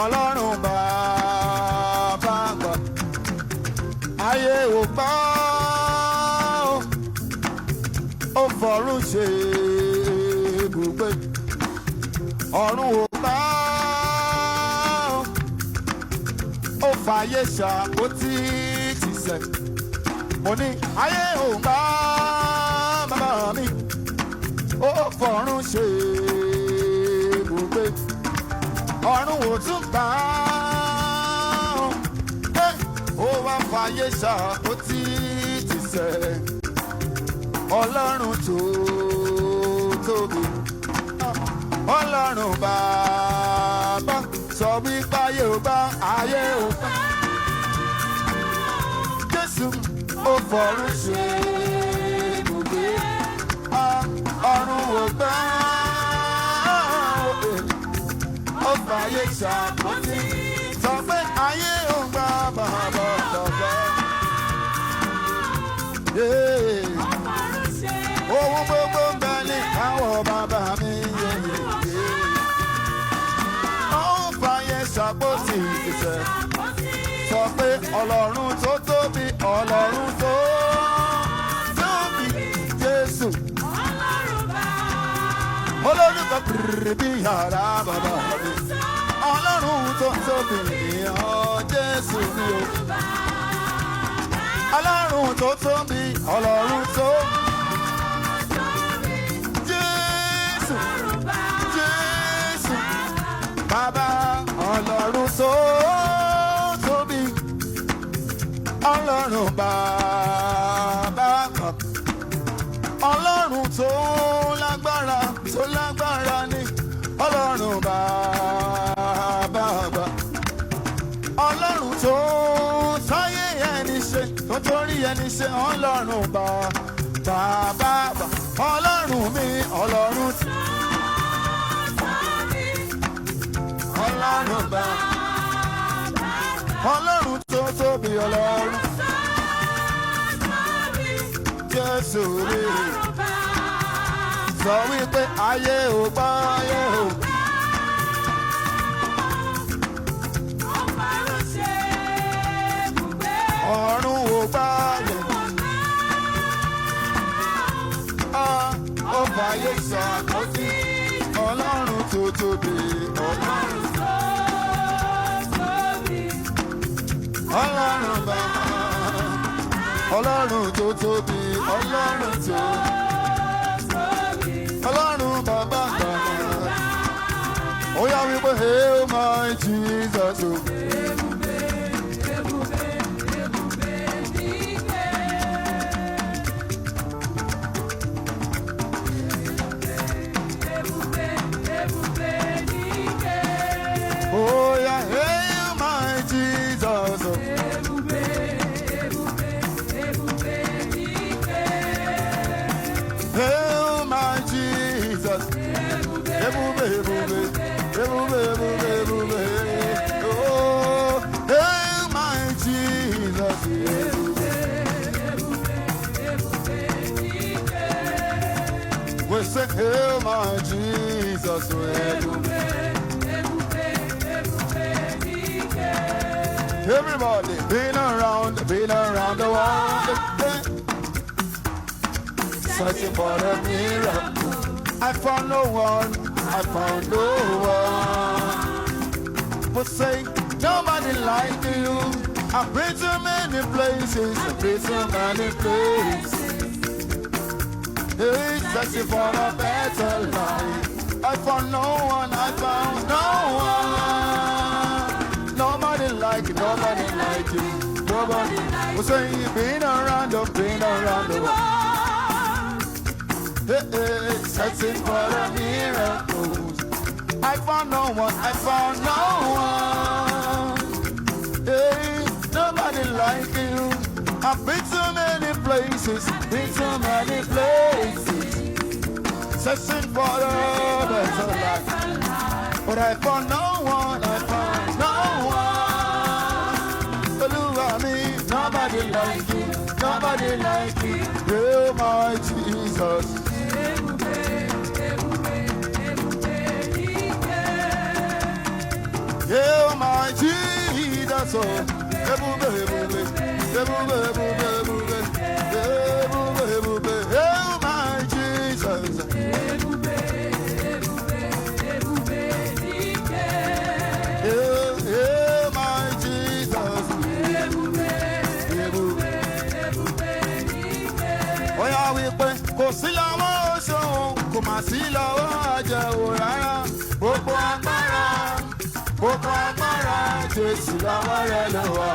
Ọlọ́run bàbá gbà. Ayé ò gbà ó fọ̀run ṣe ibùgbé. Ọ̀run ò gbà ó fàyè ṣàpótí tìṣẹ́. Mo ní ayé ò gbà bàbá mi ó fọ̀run ṣe ibùgbé. Ọ̀run ò tún gbà ó wá fàyè ṣàpótí tìṣẹ́. Ọlọ́run tó tóbi, Ọlọ́run bàbá sọ wípé ayé ò gbà, ayé ò gbà. Jésù ó fọ̀run ṣe ibùgbé. Ọ̀run ò gbà ó fàyè ṣàpótí. Sọ pé ayé ò gbà bàbá bàbá. Ohun gbogbo ń bẹ ní káwọ́ bàbá mi. Ó fàyè ṣàpótí ìṣẹ́. Sọ pé Ọlọ́run tó tóbi, Ọlọ́run tó tóbi, Jésù. Olórúkọ pèrè bí yàrá bàbá mi. Ọlọ́run tó tóbi ìyàn Jésù mi o. Ọlọ́run tó tóbi, Ọlọ́run tó Jésù, Jésù. Bàbá Ọlọ́run tó tóbi, Ọlọ́run bàbá kan. Ọlọ́run tó lágbára ni Ọlọ́run bàbá. Ọlọ́run tó sáyé ẹni ṣe, tó torí ẹni ṣe, Ọlọ́run bàbá. Ọlọ́run mi, Ọlọ́run tí. Ọlọ́run bàbá. Ọlọ́run tó tóbi, Ọlọ́run. Jésù rí. Sọ wípé ayé ò gbà, ayé ò gbà. Ọ̀run ò gbà yẹn. Ó fàyè ṣàpótí. Ọlọ́run tó tóbi, Ọlọ́run tó tóbi. Ọlọ́run bàbá. Ọlọ́run tó tóbi, Ọlọ́run tó tóbi. Ọlọ́run bàbá bàbá. Ó yá wípé hail my Jesus o. Oh yeah, hail my Jesus o. Hail my Jesus. Oh, hail my Jesus. We say hail my Jesus. Everybody been around the world, searching for a miracle. I found no one. But say nobody like you. I've been to many places. Hey, searching for a better life. I found no one. Nobody like you. Nobody. We say you've been around the world. Hey, searching for a miracle. I found no one. Hey, nobody like you. I've been to many places. Searching for a better life. But I found no one. Olúwa mi, nobody like you. Hail my Jesus. Hail my Jesus, oh, ebube, ebube, ebube, ebube, ebube, ebube, ebube, oh my Jesus, ebube, ebube, ebube, yeah, my Jesus, ebube, ebube, ebube, oh yeah, we pray, kò sí lọ́wọ́ oṣù, kò má sí lọ́wọ́ àjẹwò rárá, gbogbo agbára, Jésù lọ́wọ́ rẹ̀ ló wà.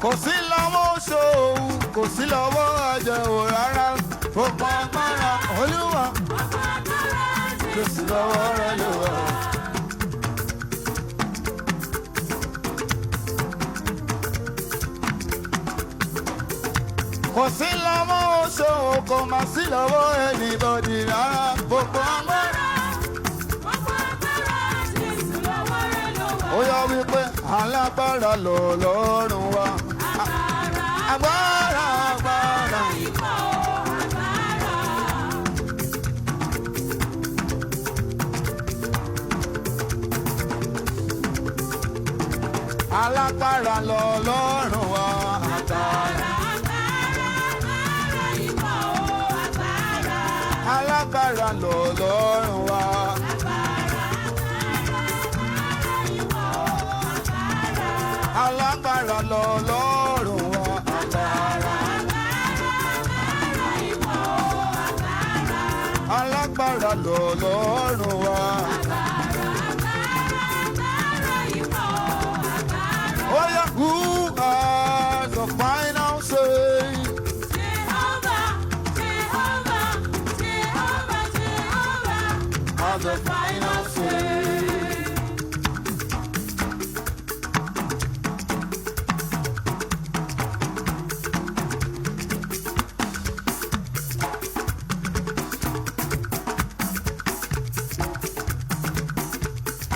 Kò sí lọ́wọ́ oṣù, kò sí lọ́wọ́ àjẹwò rárá, gbogbo agbára Olúwa, Jésù lọ́wọ́ rẹ̀ ló wà. Kò sí lọ́wọ́ oṣù, kò má sí lọ́wọ́ anybody rárá, gbogbo agbára, Jésù lọ́wọ́ rẹ̀ ló wà. Ó yá wípé alágbára lọ́lọ́run wa. Agbára, agbára. Alágbára lọ́lọ́run wa. Alágbára lọ́lọ́run wa. Alágbára lọ́lọ́run wa. Alágbára lọ́lọ́run wa. Oh yeah, who has the final say? Jehovah, Jehovah, Jehovah, Jehovah has the final say.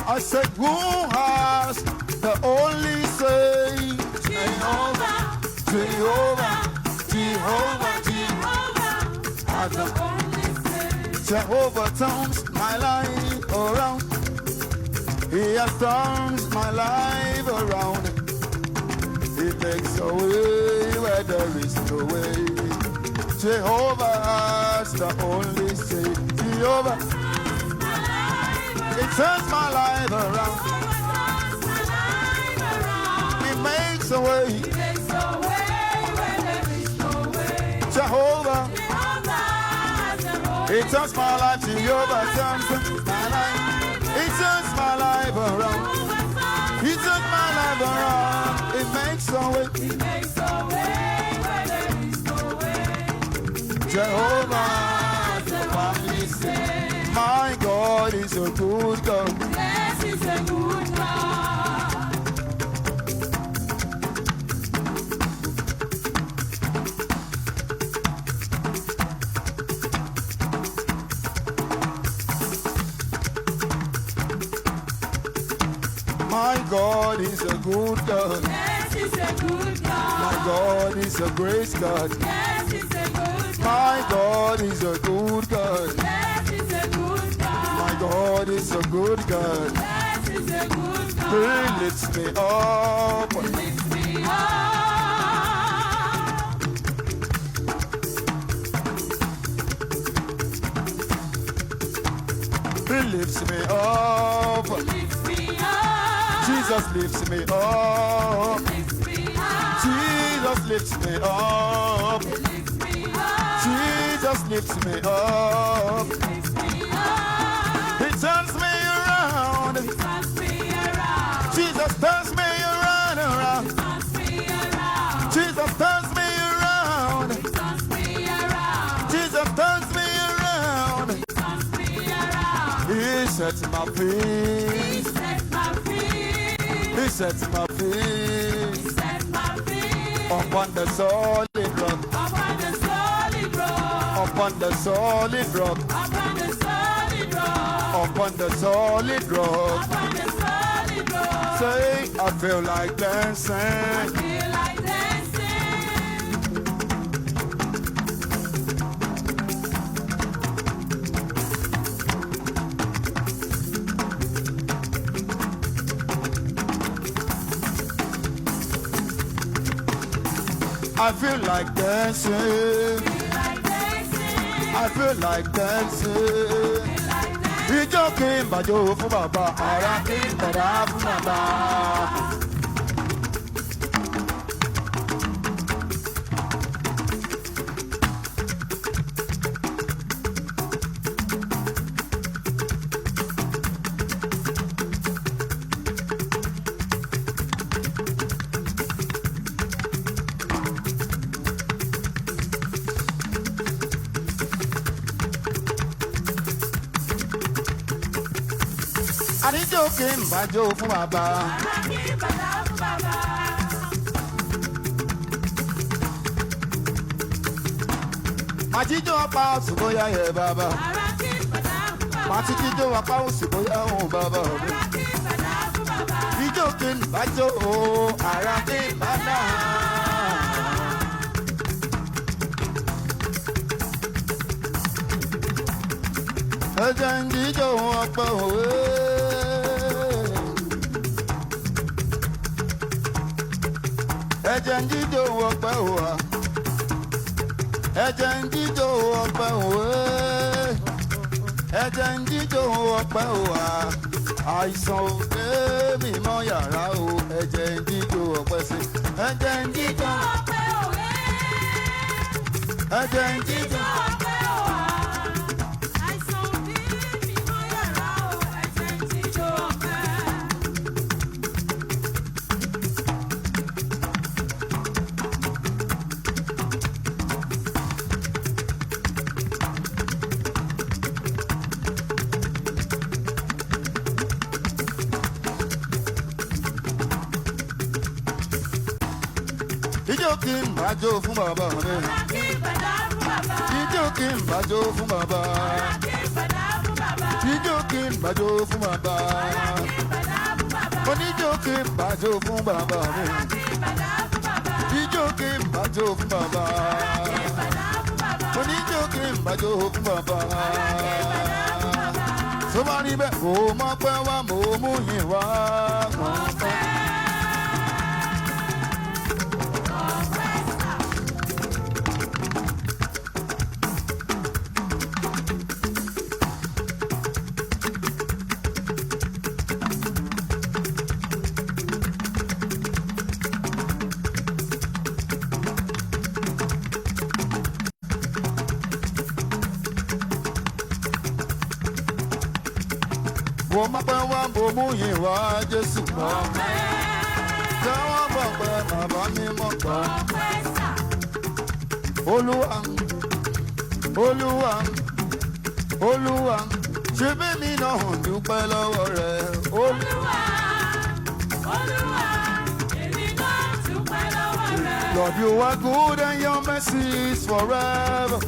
I said, who has the only say? Jehovah, Jehovah, Jehovah, Jehovah has the only say. Jehovah turns my life around. He has turned my life around. He makes a way where there is no way. Jehovah has the only say. Jehovah, it turns my life around. He makes a way. Where there is no way. Jehovah, it turns my life. Jehovah turns my life. It turns my life around. He turns my life around. It makes a way. Where there is no way. Jehovah, the family say. My God is a good God. Yes, He's a good God. My God is a good God. Yes, He's a good God. My God is a great God. Yes, He's a good God. My God is a good God. Yes, He's a good God. My God is a good God. Yes, He's a good God. He lifts me up. He lifts me up. He lifts me up. He lifts me up. Jesus lifts me up. He lifts me up. Jesus lifts me up. He lifts me up. Jesus lifts me up. He lifts me up. He turns me around. He turns me around. Jesus turns me around, around. He turns me around. Jesus turns me around. He turns me around. Jesus turns me around. He turns me around. He sets my feet. He sets my feet. He sets my feet. He sets my feet. Upon the solid rock. Upon the solid rock. Upon the solid rock. Upon the upon the solid rock. Say, I feel like dancing. I feel like dancing. I feel like dancing. Ijó kí n bàjó fún bàbá, ara kí n bàdá fún bàbá. Àníjó kí n bàjó fún bàbá. Màjíjó apá òsì bóyá yẹ bàbá. Màtíjíjó apá òsì bóyá òun bàbá mi. Ijó kí n bàjó o, ara kí n bàdá. Ẹ̀jẹ̀ ń jíjó ọpẹ́ òwe. Ẹ̀jẹ̀ ń jíjó ọpẹ́ òwa. Ẹ̀jẹ̀ ń jíjó ọpẹ́ òwe. Ẹ̀jẹ̀ ń jíjó ọpẹ́ òwa. Àìsàn òde mi mọ́ yàrá o. Ẹ̀jẹ̀ ń jíjó ọpẹ́ sí. Ẹ̀jẹ̀ ń jíjó ọpẹ́ òwe. Ẹ̀jẹ̀ ń jíjó ọpẹ́ òwa. Àìsàn òde mi mọ́ yàrá o. Ẹ̀jẹ̀ ń jíjó ọpẹ́. Ijó kí n bàjó fún bàbá mi. Ijó kí n bàjó fún bàbá. Ijó kí n bàjó fún bàbá. Oníjó kí n bàjó fún bàbá mi. Ijó kí n bàjó fún bàbá. Oníjó kí n bàjó fún bàbá. Tó bá rí bẹ́ẹ̀, mo mọ̀ pé wá mo mú yín wá. Mo máa pẹ́ wá mo mú yín wá Jésù mọ́. Jẹ́wọ́ bọ̀ pé bàbá mi mọ̀ pọ̀. Olúwa, Olúwa, Olúwa, ṣe bí mi náà hàn dúpẹ́ lọ́wọ́ rẹ̀. Olúwa, Olúwa, èmi náà dúpẹ́ lọ́wọ́ rẹ̀. Lord, you are good and your mercy is forever.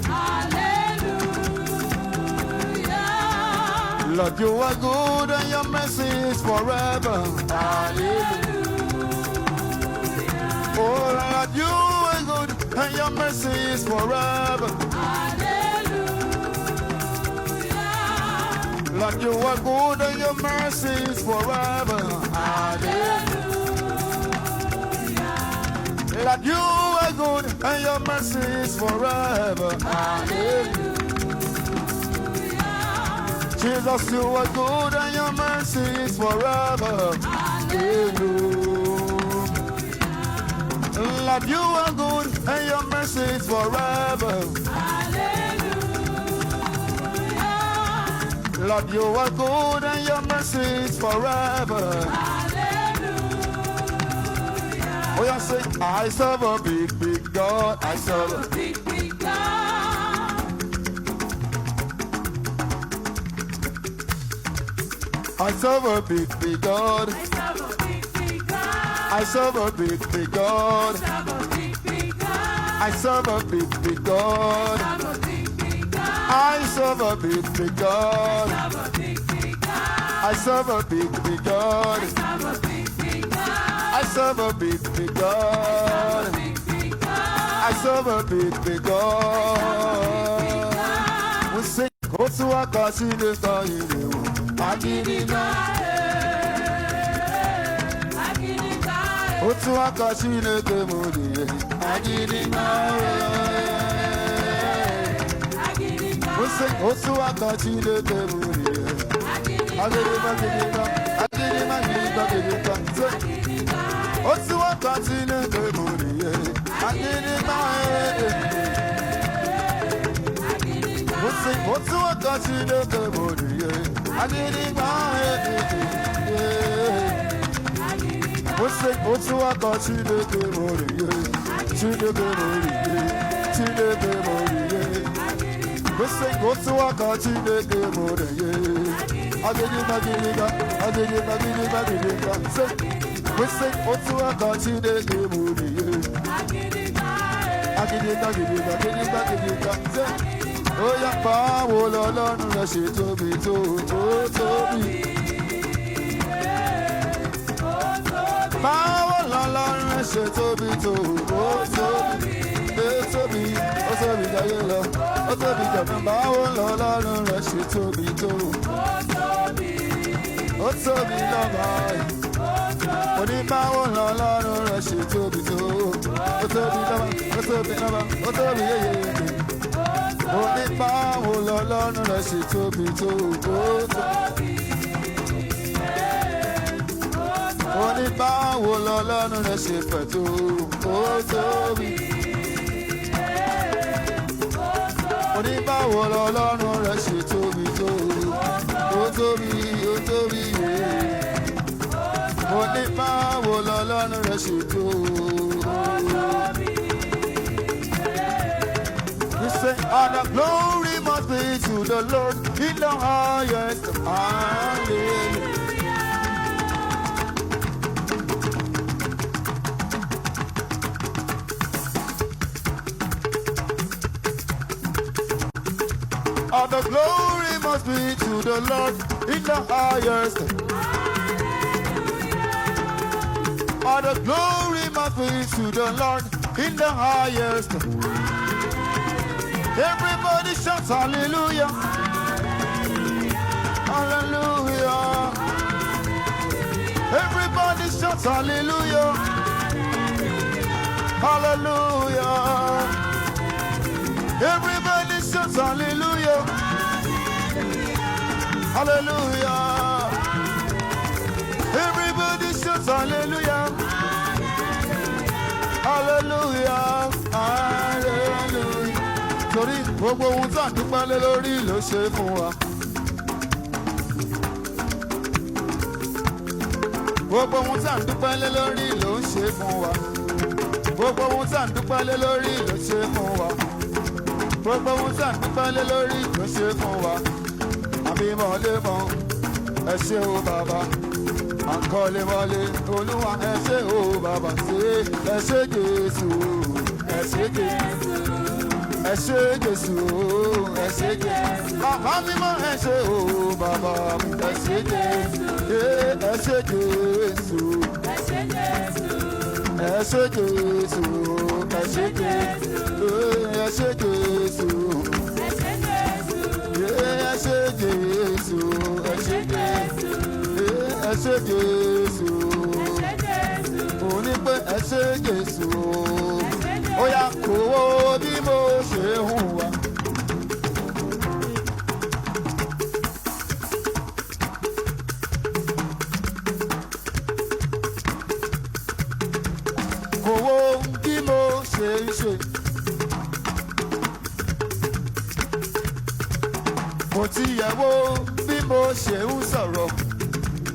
Lord, you are good and your mercy is forever. Hallelujah. Oh, Lord, you are good and your mercy is forever. Hallelujah. Lord, you are good and your mercy is forever. Hallelujah. Lord, you are good and your mercy is forever. Hallelujah. Jesus, you are good and your mercy is forever. Hallelujah. Lord, you are good and your mercy is forever. Hallelujah. Lord, you are good and your mercy is forever. Hallelujah. Oh, yeah, say, I serve a big, big God. I serve a big, big God. I serve a big, big God. I serve a big, big God. I serve a big, big God. I serve a big, big God. I serve a big, big God. I serve a big, big God. I serve a big, big God. We sing, go to our God, in the God, Otu aka Chineke mụrụ otu aka Chineke mụrụ agịrịgba otu aka Chineke mụrụ agịrịgba otu aka Chineke mụrụ agịrịgba otu aka Chineke mụrụ Chineke mụrụ Chineke mụrụ otu aka Chineke mụrụ agịrịgba otu aka Chineke mụrụ agịrịgba ó yá báwo lọ́lọ́run rẹ̀ ṣe tóbi tó tóbi. Báwo lọ́lọ́run rẹ̀ ṣe tóbi tó tóbi. Tóbi ó tóbi jayé lọ ó tóbi jọ̀gbọ́n. Báwo lọ́lọ́run rẹ̀ ṣe tóbi tó ó tóbi lọ́ba. Mo ní báwo lọ́lọ́run rẹ̀ ṣe tóbi tó ó tóbi lọ́ba ó tóbi lọ́ba ó tóbi yéyé. Ó ní báwo lọ́lọ́run rẹ̀ ṣe tóbi tó tóbi. Ó ní báwo lọ́lọ́run rẹ̀ ṣe fẹ̀ tó tóbi. Ó ní báwo lọ́lọ́run rẹ̀ ṣe tóbi tó tóbi tóbi. Ó ní báwo lọ́lọ́run rẹ̀ ṣe tóbi. We say, all the glory must be to the Lord in the highest. Hallelujah. All the glory must be to the Lord in the highest. All the glory must be to the Lord in the highest. Everybody shouts hallelujah. Hallelujah. Everybody shouts hallelujah. Hallelujah. Everybody shouts hallelujah. Hallelujah. Everybody shouts hallelujah. Hallelujah. Hallelujah. Torí gbogbo ohun tí a dúpẹ́ lé lórí ló ṣe fún wa. Gbogbo ohun tí a dúpẹ́ lé lórí ló ń ṣe fún wa. Gbogbo ohun tí a dúpẹ́ lé lórí ló ṣe fún wa. Gbogbo ohun tí a dúpẹ́ lé lórí ló ṣe fún wa. Àbí mọ̀lẹ́mọ̀ ẹ ṣé o bàbá. Àkọlẹ́mọlé Olúwa ẹ ṣé o bàbá. Ẹ ṣé Jésù ẹ ṣé Jésù. Ẹ ṣé Jésù ẹ ṣé Jésù. Bàbá mímọ́ ẹ ṣé o bàbá mi. Ẹ ṣé Jésù ẹ ṣé Jésù. Ẹ ṣé Jésù ẹ ṣé Jésù. Ẹ ṣé Jésù ẹ ṣé Jésù. Ẹ ṣé Jésù ẹ ṣé Jésù. Ẹ ṣé Jésù. Mo ní pé ẹ ṣé Jésù. Ó yá kó o bí mo ṣe hùwà. Kó o bí mo ṣe ń ṣe. Kò tiẹ̀ wo bí mo ṣe ń sọ̀rọ̀.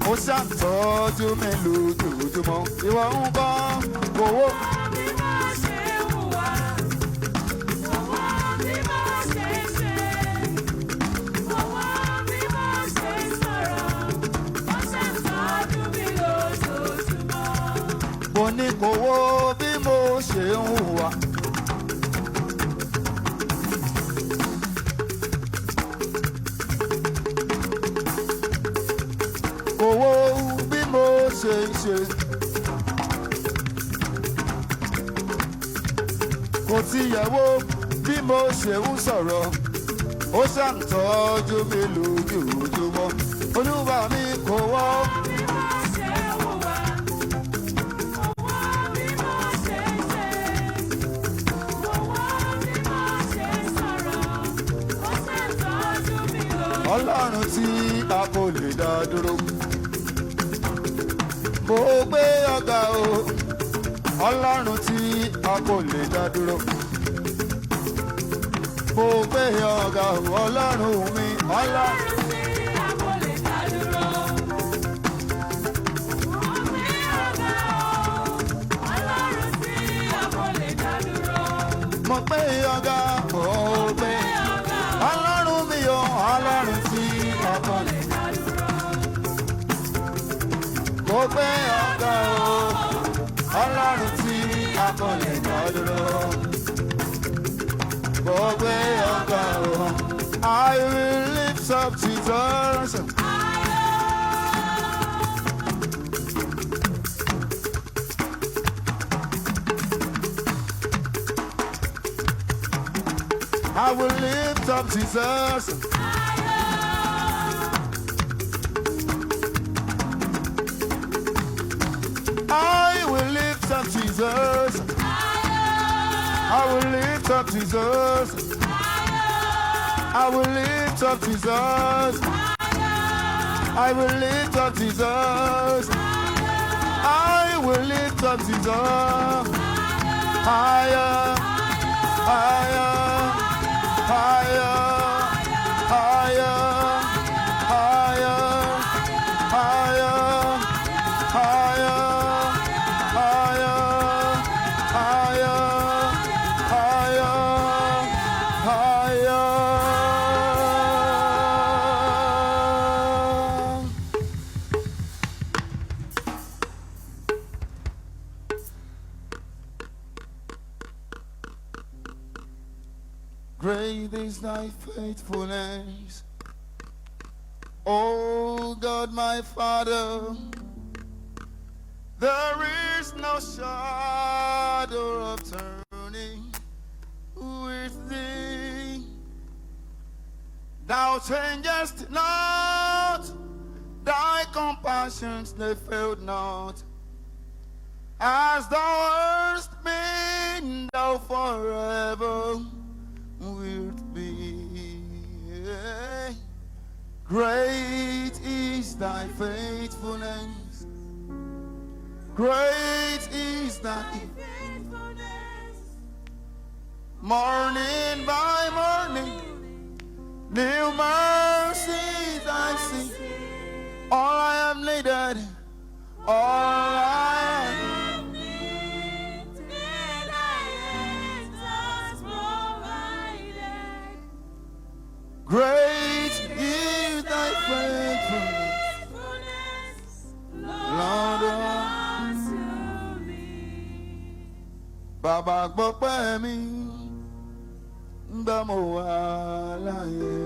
Mo ṣàtọ́jú mi lójoojúmọ́. Ìwọ ń bọ́ owó. Mo ní kò wo bí mo ṣe ń hùwà. kò wo bí mo ṣe ń ṣe. Kò tiẹ̀ wo bí mo ṣe ń sọ̀rọ̀. Ó ṣàǹtọ́jú mi lójoojúmọ́. Olúwa mi kò wọ́. Ọlọ́run tí a kò lè dá dúró. Mo gbé ọ̀gá o. Ọlọ́run tí a kò lè dá dúró. Mo gbé ọ̀gá o. Ọlọ́run mi. Ọlọ́run tí a kò lè dá dúró. Mo gbé ọ̀gá o. Ọlọ́run tí a kò lè dá dúró. Mo gbé ọ̀gá o. Ọlọ́run mi o. Ọlọ́run tí a kò lè dá dúró. Mo gbé ọ̀gá o. Ọlọ́run tí a kò lè dá dúró. Mo gbé ọ̀gá o. I will lift up Jesus. I will lift up Jesus. I will lift up Jesus. I will lift up Jesus. I will lift up Jesus. I will lift up Jesus. I will lift up Jesus. Higher, higher, higher, higher, higher, higher, higher, higher, higher, higher, higher. Great is thy faithfulness, O God my Father. There is no shadow of turning with thee. Thou changest not, thy compassions they failed not. As thou hast been, thou forever wilt be. Great is thy faithfulness. Great is thy faithfulness. Morning by morning, new mercies I see. All I have needed, all I have needed, thy hands has provided. Great is thy faithfulness, Lord unto me. Bàbá gbọ́pẹ́ mi, ńgbà mo wà láyé.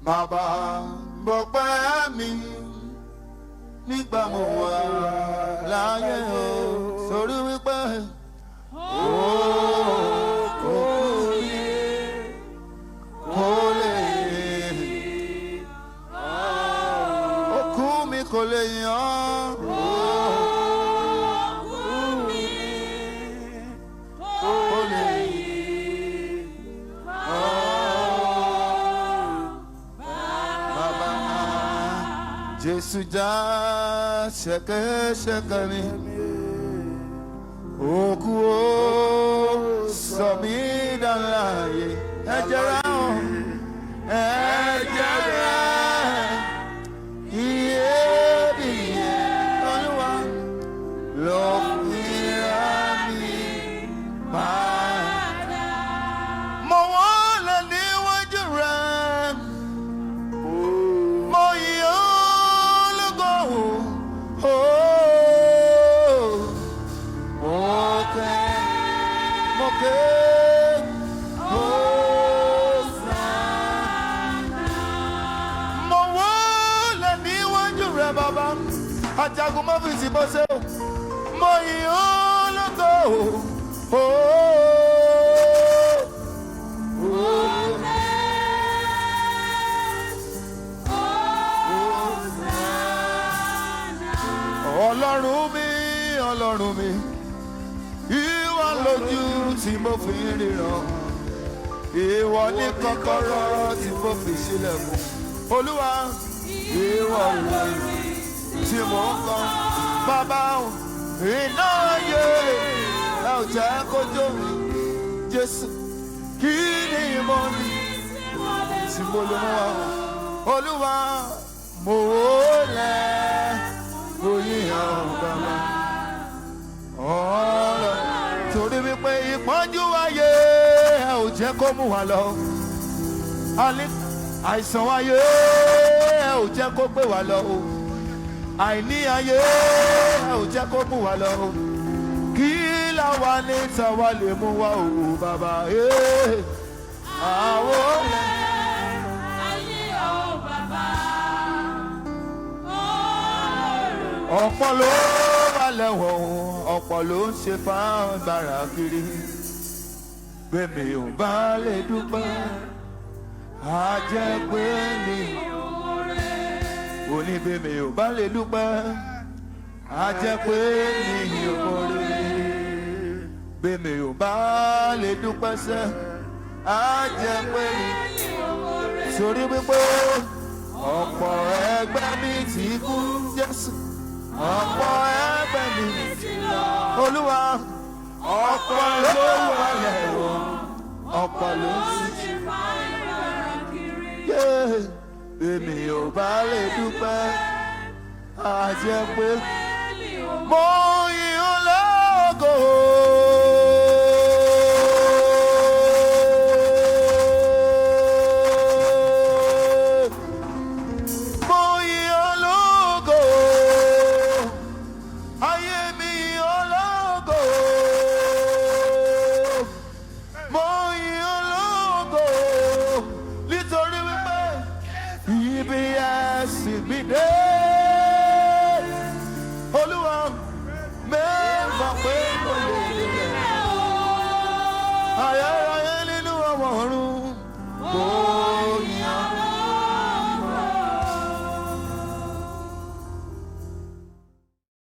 Bàbá gbọ́pẹ́ mi, nígbà mo wà láyé o. Sórí wípé kò lè yan. Kò lè Bàbá Jésù já ṣẹ̀kẹ̀ṣẹ̀kẹ̀ mi. Òkú ó sọ mí dàláyé. Ẹ̀jẹ̀ rẹ̀ hàn. Ẹ̀jẹ̀ rẹ̀. ajagun má fi sí bọ́sẹ̀ o mo yìn ọ́ lógo o. Ọlọ́run mi ìwọ lójú tí mo fi ríran ìwọ ní kọ́kọ́rọ́ tí mo fi ṣílẹ̀kùn Olúwa ìwọ lórí tí mo ń kọ́ bàbá iná ayé ẹ ò jẹ́ kó jó mi Jésù kí ni mo ní tí mo lè mú wa Olúwa mo lẹ̀ mo yíyan bàbá torí wípé ìpọ́njú ayé ẹ ò jẹ́ kó mú wa lọ àìsàn ayé ẹ ò jẹ́ kó gbé wa lọ àìní ayé ẹ ò jẹ́ kó mú wa lọ kí làwa ní tàwa lè mú wa o bàbá àwọn ayé o bàbá ọ̀pọ̀ ló wà lẹ́wọ̀n ọ̀pọ̀ ló ń ṣe fáwọn gbàrà kiri gbèmí ò bá lè dúpẹ́ á jẹ́ pé mi onígbèmí ò bá lè dúpẹ́ á jẹ́ pé mi ò mọ̀re gbèmí ò bá lè dúpẹ́ sẹ́ á jẹ́ pé mi ò mọ̀re sórí wípé ọ̀pọ̀ ẹgbẹ́ mi ti kú Jésù ọ̀pọ̀ ẹgbẹ́ mi Olúwa ọ̀pọ̀ ló wà lẹ́wọ̀n ọ̀pọ̀ ló sì èmi ò bá lè dúpẹ́ á jẹ́ pé mo yìn ọ́ lógo. I